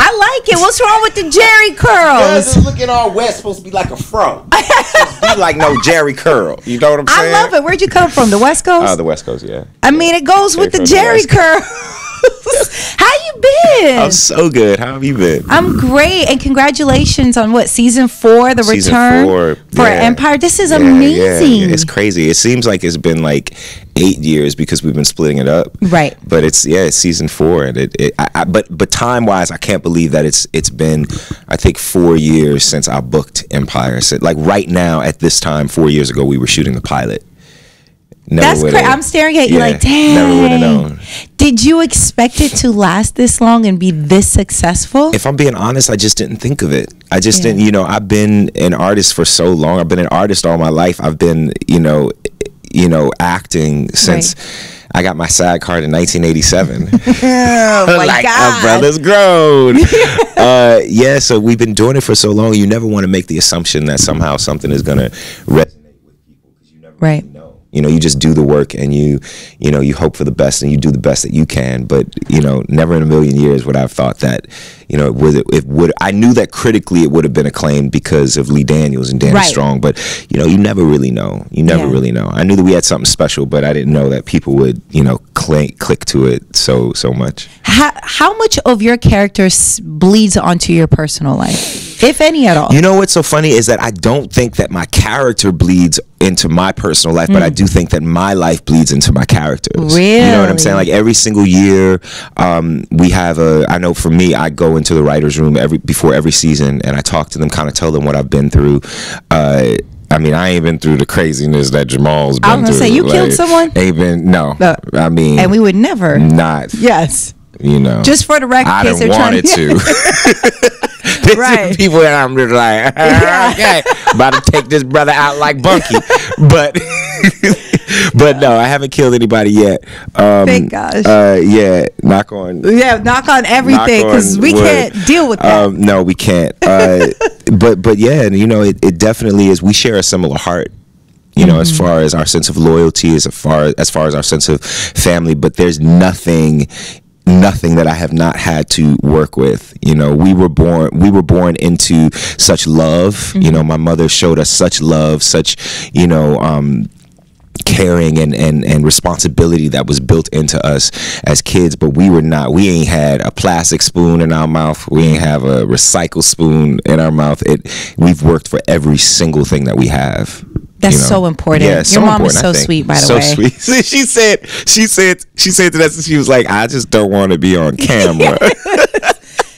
I like it. What's wrong with the Jerry curls? Just looking all wet, supposed to be like a fro. Supposed to be like no Jerry curl. You know what I'm saying? I love it. Where'd you come from? The West Coast? The West Coast, yeah. I mean, it goes with the Jerry curl. How you been? I'm so good. How have you been? I'm great, and congratulations on what, season 4, the Season return 4, for Empire. This is amazing. Yeah. It's crazy. It seems like it's been like 8 years because we've been splitting it up. Right. But it's season 4, and but time wise, I can't believe that it's been, I think, 4 years since I booked Empire. So like right now at this time 4 years ago, we were shooting the pilot. That's crazy. I'm staring at you like, dang. Never would have known. Did you expect it to last this long and be this successful? If I'm being honest, I just didn't think of it. I just didn't, you know, I've been an artist for so long. I've been an artist all my life. I've been, you know, acting since I got my SAG card in 1987. Oh my like God. a brother's grown. So we've been doing it for so long. You never want to make the assumption that somehow something is going to resonate with people because you never really know. You know, you just do the work and you hope for the best and you do the best that you can. But, you know, never in a million years would I have thought that, you know, it would. I knew that critically it would have been acclaimed because of Lee Daniels and Danny Strong. But, you know, you never really know. You never really know. I knew that we had something special, but I didn't know that people would, you know, click to it so much. How much of your character bleeds onto your personal life, if any at all? You know what's so funny is that I don't think that my character bleeds into my personal life, but I do think that my life bleeds into my characters. Really? You know what I'm saying? Like every single year, we have I know for me, I go into the writer's room before every season and I talk to them, kind of tell them what I've been through. I mean, I ain't been through the craziness that Jamal's been through. I was going to say, you killed someone? Ain't been, no. I mean. And we would never. Not. Yes. You know. Just for the record. I didn't want it to. There's people that I'm just like, okay, about to take this brother out like Bunky. But no, I haven't killed anybody yet. Thank gosh. Knock on. Yeah, knock on everything because we can't deal with that. No, we can't. But yeah, and you know, it definitely is. We share a similar heart. You know, as far as our sense of loyalty, as far as our sense of family. But there's nothing that I have not had to work with. You know, we were born into such love. You know, my mother showed us such love, such, you know, caring and responsibility that was built into us as kids. But we ain't had a plastic spoon in our mouth. We ain't have a recycled spoon in our mouth. We've worked for every single thing that we have. That's so important. Yeah, your mom is so sweet, by the way. So sweet. She said to us, she was like, I just don't want to be on camera.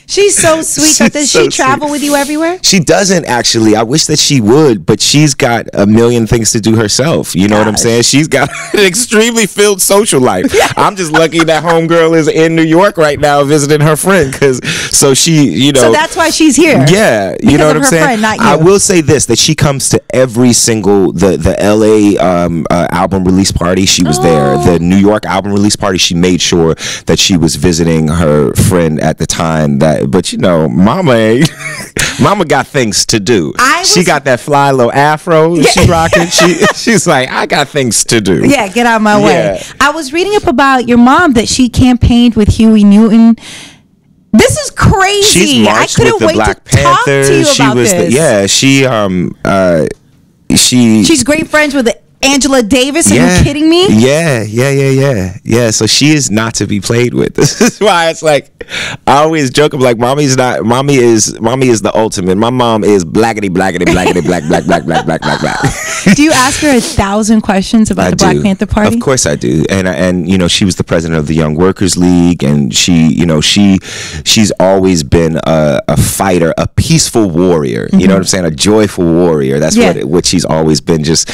She's so sweet. Does she travel with you everywhere? She doesn't, actually. I wish that she would, but she's got a million things to do herself. You know what I'm saying? She's got an extremely filled social life. I'm just lucky that homegirl is in New York right now visiting her friend. So she, you know. So that's why she's here. Yeah. You know what I'm saying? Friend, not you. I will say this, that she comes to every single, the LA album release party. She was there. The New York album release party, she made sure that she was visiting her friend at the time. But you know, mama got things to do. She got that fly little afro she rocking. She's like, I got things to do. Yeah, get out of my way. I was reading up about your mom that she campaigned with Huey Newton. This is crazy. She's marched with the Black Panthers. She was she's great friends with Angela Davis. Are you kidding me? Yeah. So she is not to be played with. This is why it's like, I always joke, I'm like, mommy is the ultimate. My mom is blackity black. Do you ask her 1,000 questions about the Black Panther Party? Of course I do. And you know, she was the president of the Young Workers League, and she's always been a fighter, a peaceful warrior. You know what I'm saying? A joyful warrior. That's what she's always been. Just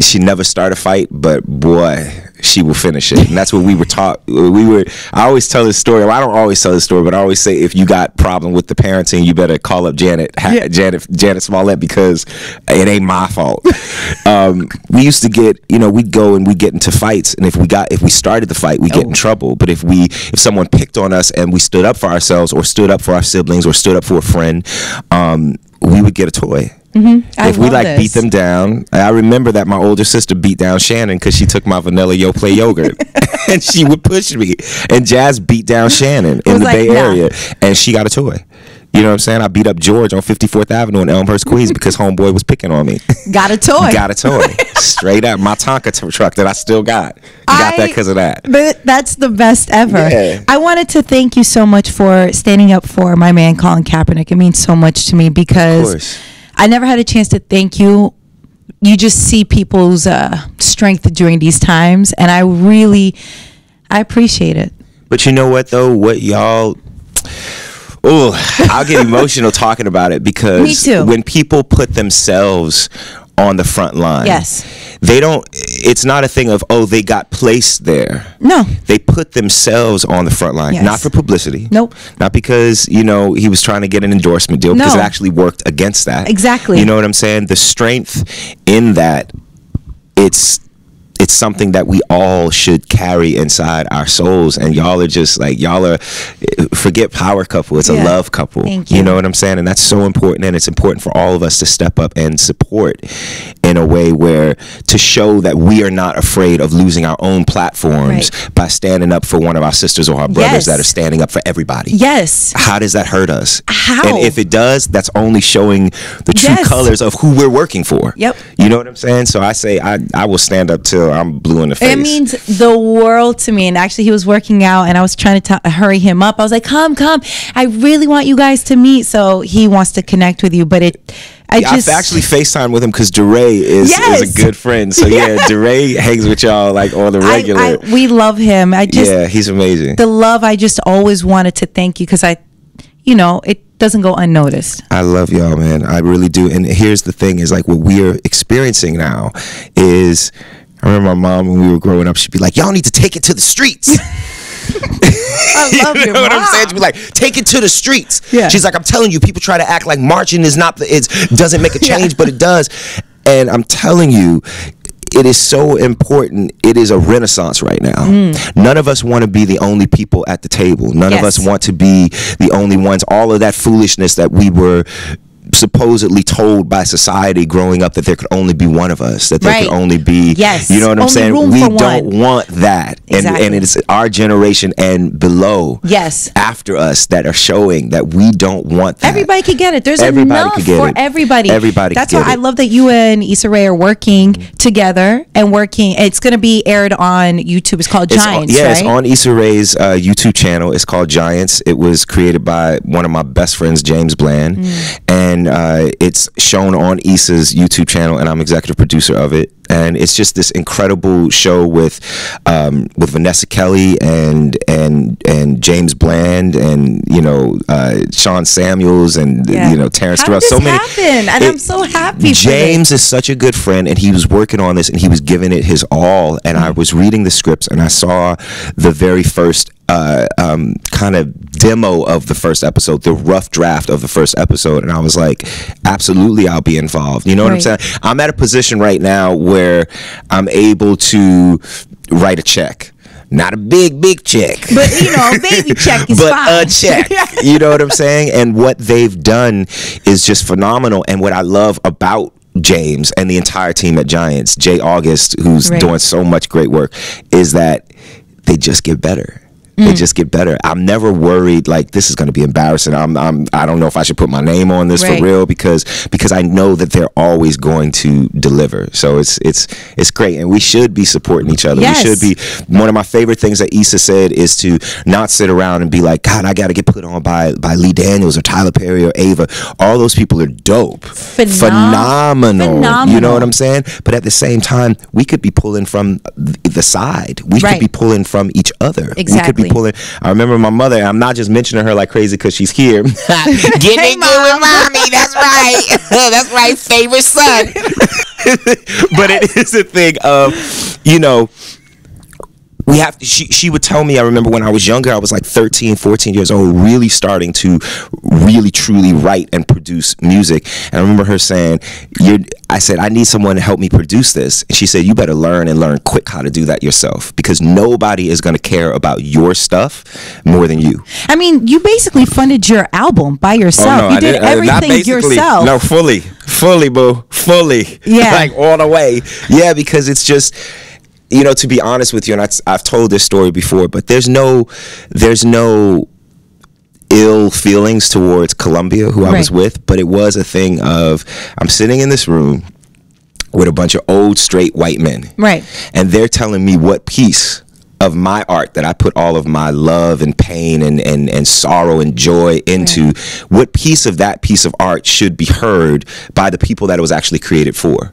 she never started a fight, but boy, she will finish it. And that's what we were taught. I always tell this story. Well, I don't always tell this story, but I always say, if you got problem with the parenting, you better call up Janet Smollett, because it ain't my fault. We used to get, we'd go and we'd get into fights, and if we started the fight, we get in trouble. But if someone picked on us and we stood up for ourselves, or stood up for our siblings, or stood up for a friend, we would get a toy. If we beat them down. I remember that my older sister beat down Shannon because she took my vanilla Yoplait yogurt. and she would push me. And Jazz beat down Shannon in the Bay Area, and she got a toy. You know what I'm saying? I beat up George on 54th Avenue in Elmhurst, Queens because homeboy was picking on me. Got a toy. Got a toy. Straight up. My Tonka truck that I still got. Got that because of that. But that's the best ever. Yeah. I wanted to thank you so much for standing up for my man, Colin Kaepernick. It means so much to me because I never had a chance to thank you. You just see people's strength during these times, and I appreciate it. But you know what, though? What y'all... Oh, I'll get emotional talking about it because Me too. When people put themselves on the front line, they don't, it's not a thing of, oh, they got placed there. No. They put themselves on the front line, not for publicity. Nope. Not because, he was trying to get an endorsement deal, because it actually worked against that. Exactly. You know what I'm saying? The strength in that, it's something that we all should carry inside our souls, and y'all are just like, forget power couple, it's a love couple. Thank you. You know what I'm saying? And that's so important, and it's important for all of us to step up and support in a way where to show that we are not afraid of losing our own platforms by standing up for one of our sisters or our brothers that are standing up for everybody. Yes. How does that hurt us? How? And if it does, that's only showing the true colors of who we're working for. Yep. You know what I'm saying? So I say I will stand up till I'm blue in the face. It means the world to me. And actually, he was working out, and I was trying to hurry him up. I was like, come. I really want you guys to meet. So he wants to connect with you. But I've actually FaceTime with him because DeRay is a good friend. So DeRay hangs with y'all like on the regular. We love him. He's amazing. The love, I just always wanted to thank you because it doesn't go unnoticed. I love y'all, man. I really do. And here's the thing is like what we're experiencing now is, I remember my mom when we were growing up, she'd be like, y'all need to take it to the streets. I love you know what I'm saying? She'd be like, take it to the streets. Yeah. She's like, I'm telling you, people try to act like marching is not, it doesn't make a change, but it does. And I'm telling you, it is so important. It is a renaissance right now. None of us want to be the only people at the table. None of us want to be the only ones. All of that foolishness that we were supposedly told by society growing up, that there could only be one of us, that there could only be, you know what I'm saying? We don't want that. Exactly. And it's our generation and below after us that are showing that we don't want that. Everybody could get it. There's enough for everybody. That's why I love that you and Issa Rae are working together and working. It's going to be aired on YouTube. It's called Giants, right? It's on Issa Rae's YouTube channel. It's called Giants. It was created by one of my best friends, James Bland. And it's shown on Issa's YouTube channel, and I'm executive producer of it. And it's just this incredible show with Vanessa Kelly and James Bland and Sean Samuels and Terrence Terrell. So many happen, and I'm so happy. James is such a good friend, and he was working on this, and he was giving it his all. And I was reading the scripts, and I saw the very first kind of demo of the first episode, the rough draft of the first episode, and I was like, absolutely, I'll be involved. You know what I'm saying? I'm at a position right now where I'm able to write a check. Not a big check, but a baby check is but fine. A check. You know what I'm saying? And what they've done is just phenomenal. And what I love about James and the entire team at Giants, Jay August, who's doing so much great work, is that they just get better. They just get better. I'm never worried like this is going to be embarrassing. I don't know if I should put my name on this for real because I know that they're always going to deliver. So it's great, and we should be supporting each other. Yes. We should be. One of my favorite things that Issa said is to not sit around and be like, God, I got to get put on by Lee Daniels or Tyler Perry or Ava. All those people are dope, phenomenal. You know what I'm saying? But at the same time, we could be pulling from the side. We could be pulling from each other. Exactly. We could be pulling. I remember my mother, I'm not just mentioning her like crazy because she's here. Getting it good with mommy. That's right. That's right. Favorite son. But it is a thing of, we have. She would tell me, I remember when I was younger, I was like 13, 14 years old, really starting to really truly write and produce music. And I remember her saying, I said, I need someone to help me produce this. And she said, you better learn quick how to do that yourself, because nobody is going to care about your stuff more than you. I mean, you basically funded your album by yourself. Oh, no, you did everything yourself. No, fully, boo. Fully. Yeah. Like all the way. Yeah, because it's just, you know, to be honest with you, and I've told this story before, but there's no ill feelings towards Columbia, who I was with, but it was a thing of, I'm sitting in this room with a bunch of old straight white men, right, and they're telling me what piece of my art that I put all of my love and pain and sorrow and joy into, what piece of that piece of art should be heard by the people that it was actually created for.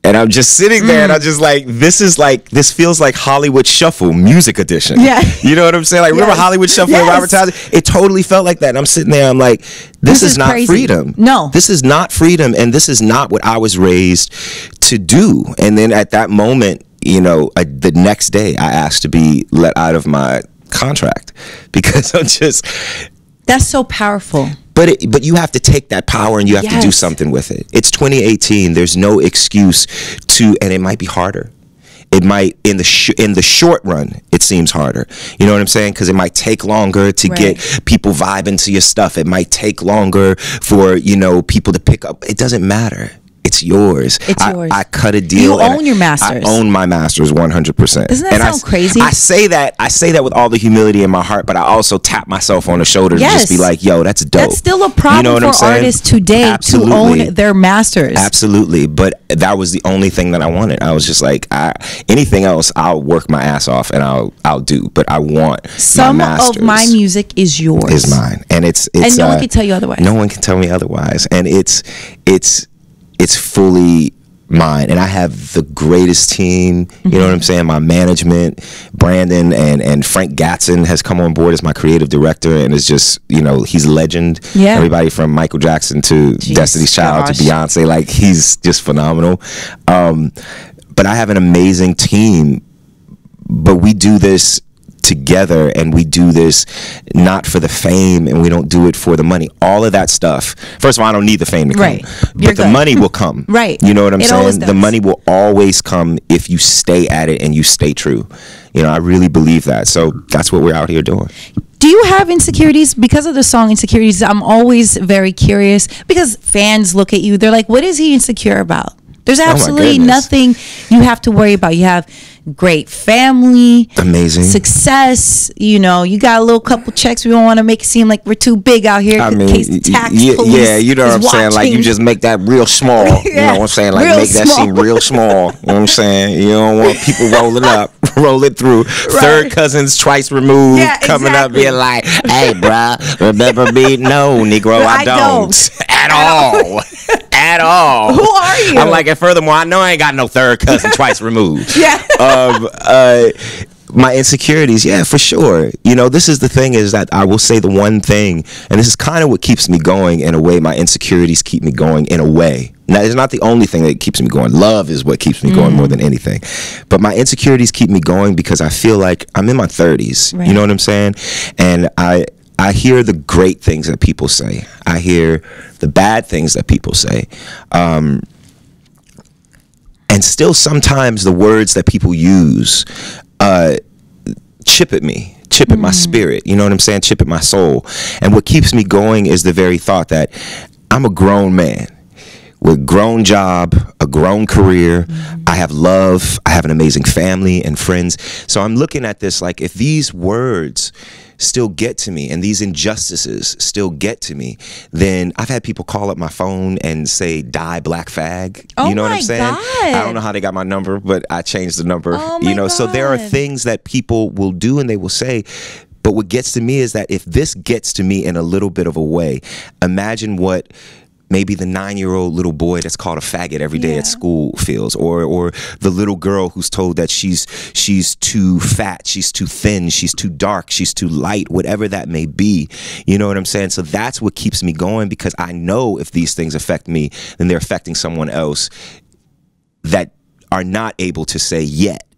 And I'm just sitting there and I'm just like, this feels like Hollywood Shuffle Music Edition. Yeah. You know what I'm saying? Like, remember Hollywood Shuffle with Robert Townsend? It totally felt like that. And I'm sitting there, I'm like, this is not crazy. Freedom. No. This is not freedom, and this is not what I was raised to do. And then at that moment, you know, the next day I asked to be let out of my contract because I'm just... That's so powerful. But you have to take that power and you have to do something with it. It's 2018. There's no excuse to, and it might be harder. It might, in the short run, it seems harder. You know what I'm saying? Because it might take longer to get people vibing to your stuff. It might take longer for, you know, people to pick up. It doesn't matter. It's yours. It's yours. I cut a deal. You own your masters. I own my masters 100%. Doesn't that sound crazy? I say that with all the humility in my heart, but I also tap myself on the shoulder to just be like, yo, that's dope. That's still a problem for artists today to own their masters. Absolutely. But that was the only thing that I wanted. I was just like, anything else, I'll work my ass off and I'll do. But I want some my masters. Of my music is yours. Is mine. And it's and no one can tell you otherwise. No one can tell me otherwise. And it's fully mine, and I have the greatest team. You know what I'm saying? My management, Brandon and Frank Gatson has come on board as my creative director, and is just, you know, he's a legend. Yeah. Everybody from Michael Jackson to Destiny's Child to Beyonce, like, he's just phenomenal. But I have an amazing team, but we do this together, and we do this not for the fame, and we don't do it for the money. All of that stuff, first of all, I don't need the fame to come, but the money will come. You know what I'm saying? The money will always come if you stay at it and you stay true. You know, I really believe that. So that's what we're out here doing. Do you have insecurities? Because of the song Insecurities, I'm always very curious, because fans look at you, they're like, what is he insecure about? There's absolutely nothing you have to worry about. You have great family, amazing success. You know, you got a little couple checks. We don't want to make it seem like we're too big out here. I mean, in case the tax police you know what I'm saying? Like, you just make that real small. You know what I'm saying? Like, make that seem real small. You know what I'm saying? You don't want people rolling up, rolling through. Third cousins twice removed, coming up being like, hey, bruh, remember me? No, Negro, I don't. At all. At all. Who are you? I'm like, and furthermore, I know I ain't got no third cousin twice removed. My insecurities, for sure. You know, this is the thing, is that I will say the one thing, and this is kind of what keeps me going in a way. My insecurities keep me going in a way. Now, it's not the only thing that keeps me going. Love is what keeps me going more than anything. But my insecurities keep me going because I feel like I'm in my 30s. You know what I'm saying? And I hear the great things that people say. I hear the bad things that people say. And still sometimes the words that people use chip at me, chip at my spirit. You know what I'm saying? Chip at my soul. And what keeps me going is the very thought that I'm a grown man with a grown job, a grown career. I have love. I have an amazing family and friends. So I'm looking at this like, if these words still get to me and these injustices still get to me, then I've had people call up my phone and say, die black fag. You know what I'm saying? I don't know how they got my number, but I changed the number. You know, so there are things that people will do and they will say. But what gets to me is that if this gets to me in a little bit of a way, imagine what maybe the 9-year-old little boy that's called a faggot every day at school feels, or the little girl who's told that she's too fat, she's too thin, she's too dark, she's too light, whatever that may be. You know what I'm saying? So that's what keeps me going, because I know if these things affect me, then they're affecting someone else that are not able to say yet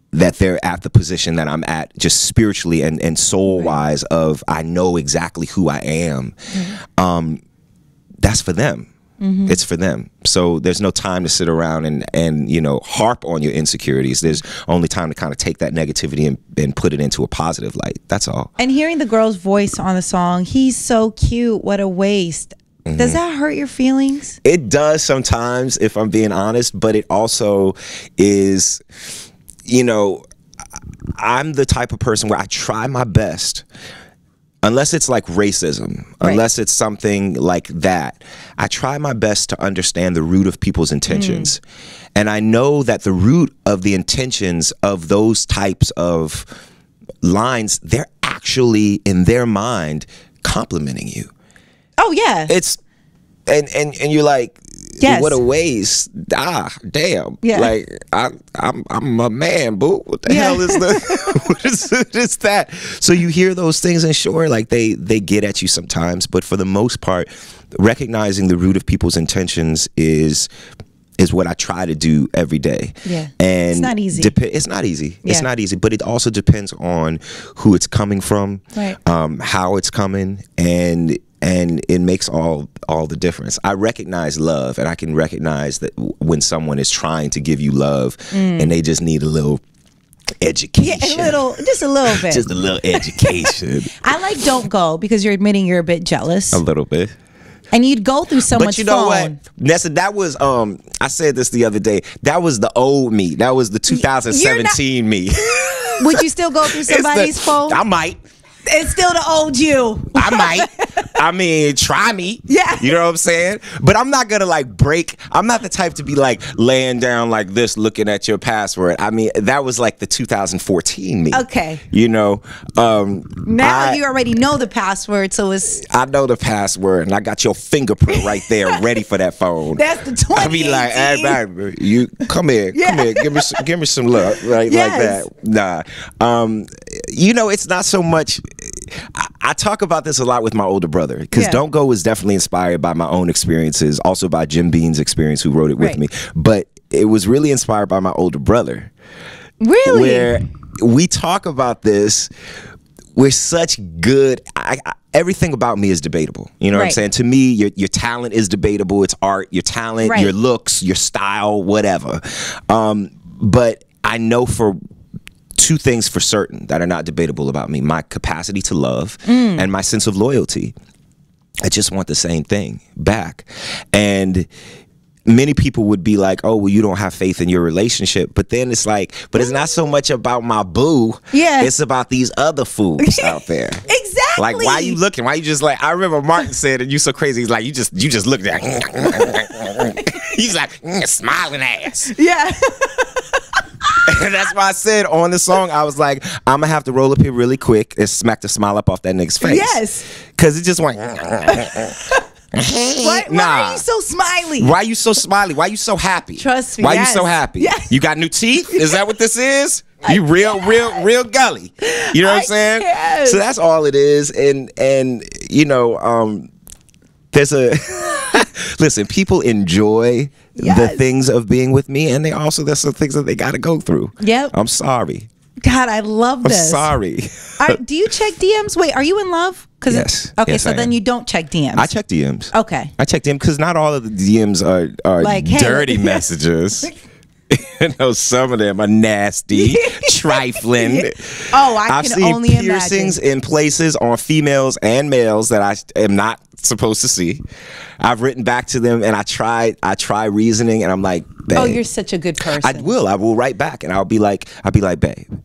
that they're at the position that I'm at, just spiritually and soul-wise, of I know exactly who I am. That's for them. It's for them. So there's no time to sit around and you know, harp on your insecurities. There's only time to kind of take that negativity and put it into a positive light. That's all. And hearing the girl's voice on the song, he's so cute, what a waste. Does that hurt your feelings? It does sometimes, if I'm being honest, but it also is, you know, I'm the type of person where I try my best, unless it's like racism, unless it's something like that, I try my best to understand the root of people's intentions. And I know that the root of the intentions of those types of lines, they're actually in their mind complimenting you. Oh yeah. It's and you're like, yes, what a waste. Damn. Yeah. Like I'm a man, boo. What the hell is what is that? So you hear those things, and sure, like they get at you sometimes, but for the most part, recognizing the root of people's intentions is what I try to do every day. Yeah. And it's not easy. It's not easy. Yeah. It's not easy, but it also depends on who it's coming from, how it's coming, and it makes all the difference. I recognize love, and I can recognize that when someone is trying to give you love and they just need a little education. Yeah, just a little bit. Just a little education. I like Don't Go because you're admitting you're a bit jealous. A little bit. And you'd go through so much But you know what, Nessa, that was, I said this the other day, that was the old me. That was the 2017 me. Would you still go through somebody's phone? I might. It's still the old you. I might. I mean, try me. Yeah. You know what I'm saying? But I'm not gonna like break. I'm not the type to be like laying down like this looking at your password. I mean, that was like the 2014 me. Okay. You know? Now you already know the password, so it's... I know the password, and I got your fingerprint right there ready for that phone. That's the 2018. I be like, hey, baby, you come here. Come here. Give me some love. Right? Yes. Like that. Nah. You know, it's not so much... I talk about this a lot with my older brother, because Don't Go was definitely inspired by my own experiences, also by Jim Bean's experience, who wrote it with me. But it was really inspired by my older brother. Really? Where we talk about this, we're such good... everything about me is debatable. You know what I'm saying? To me, your talent is debatable. It's art. Your talent, your looks, your style, whatever. But I know for... two things for certain that are not debatable about me: my capacity to love and my sense of loyalty. I just want the same thing back. And many people would be like, oh, well, you don't have faith in your relationship. But then it's like, but it's not so much about my boo. Yeah. It's about these other fools out there. Exactly. Like, why you looking? Why you just like, I remember Martin said, and you so crazy. He's like, you just looked at he's like, smiling ass. Yeah. And that's why I said on the song, I was like, I'm gonna have to roll up here really quick and smack the smile up off that nigga's face. Yes. Because it just went. Why are you so smiley? Why are you so smiley? Why are you so happy? Trust me. Why are you so happy? Yes. You got new teeth? Is that what this is? You real gully. You know what I'm saying? Can't. So that's all it is. And you know, there's a listen, people enjoy the things of being with me, and there's some things that they got to go through. Yep. I'm sorry. God, I love this. I'm sorry. Do you check DMs? Wait, are you in love? Yes. Okay, yes, so then you don't check DMs. I check DMs. Okay. I check DMs because not all of the DMs are like, dirty messages. You know, some of them are nasty, trifling. Oh, I've seen piercings in places on females and males that I am not supposed to see. I've written back to them, and I try reasoning, and I'm like, babe. Oh, you're such a good person. I will write back, and I'll be like, babe,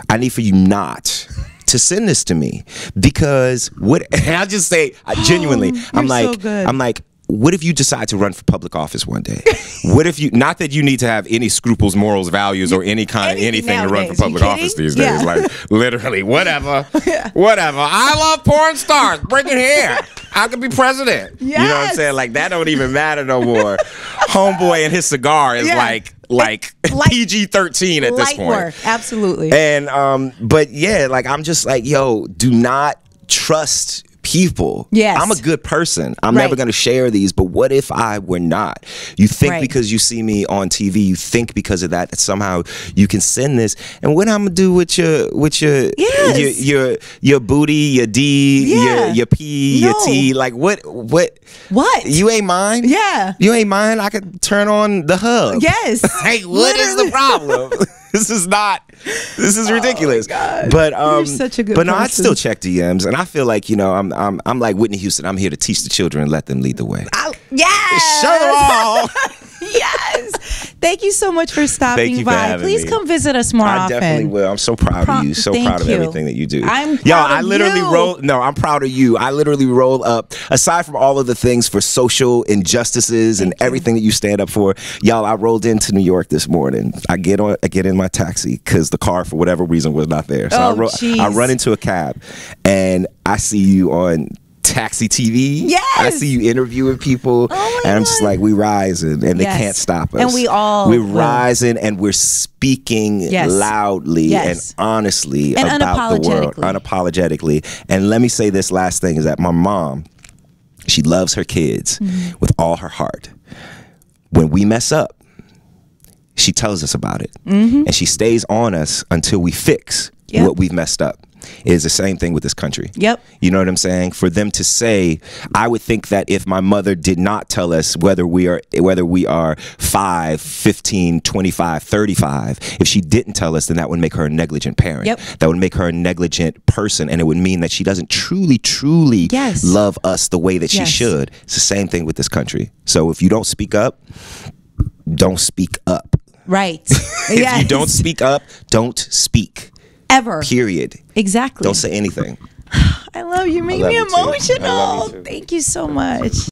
I need for you not to send this to me, because and I'll just say, genuinely, I'm like, what if you decide to run for public office one day? What if you, not that you need to have any scruples, morals, values, or anything to run for public office these days. Like, literally, whatever. Whatever. I love porn stars. Bring it here. I could be president. Yes. You know what I'm saying? Like, that don't even matter no more. Homeboy and his cigar is like PG-13 at this point. Work. Absolutely. And, but yeah, like, I'm just like, yo, do not trust people. Yes. I'm a good person. I'm never going to share these, but what if I were not? You think because you see me on TV, you think because of that somehow you can send this, and what I'm gonna do with your booty, your D, your P, your T, like what? You ain't mine? Yeah. You ain't mine? I could turn on the hub. Yes. Hey, what is the problem? This is ridiculous. But You're such a good but no, person. I'd still check DMs, and I feel like, you know, I'm like Whitney Houston. I'm here to teach the children and let them lead the way. Yes. Show them all. Yes. Thank you so much for stopping Thank you by. for having Please me. come visit us more often. I definitely will. I'm so proud of you. So Thank proud of you. everything that you do. I'm proud of you. I'm proud of you. I literally roll up, aside from all of the things for social injustices and everything that you stand up for. Y'all, I rolled into New York this morning. I get in my taxi because the car, for whatever reason, was not there. So I run into a cab and I see you on Taxi TV. Yes. I see you interviewing people, and I'm just like, we rising, and they can't stop us. And we're rising, and we're speaking loudly and honestly and about the world, unapologetically. And let me say this last thing is that my mom, she loves her kids with all her heart. When we mess up, she tells us about it, and she stays on us until we fix what we've messed up. It is the same thing with this country. Yep. You know what I'm saying? For them to say, I would think that if my mother did not tell us whether we are 5, 15, 25, 35, if she didn't tell us, then that would make her a negligent parent. Yep. That would make her a negligent person, and it would mean that she doesn't truly love us the way that she should. It's the same thing with this country. So if you don't speak up, don't speak up. Right. If you don't speak up, don't speak. Ever. Period. Exactly. Don't say anything. I love you. Make me emotional. Thank you so much.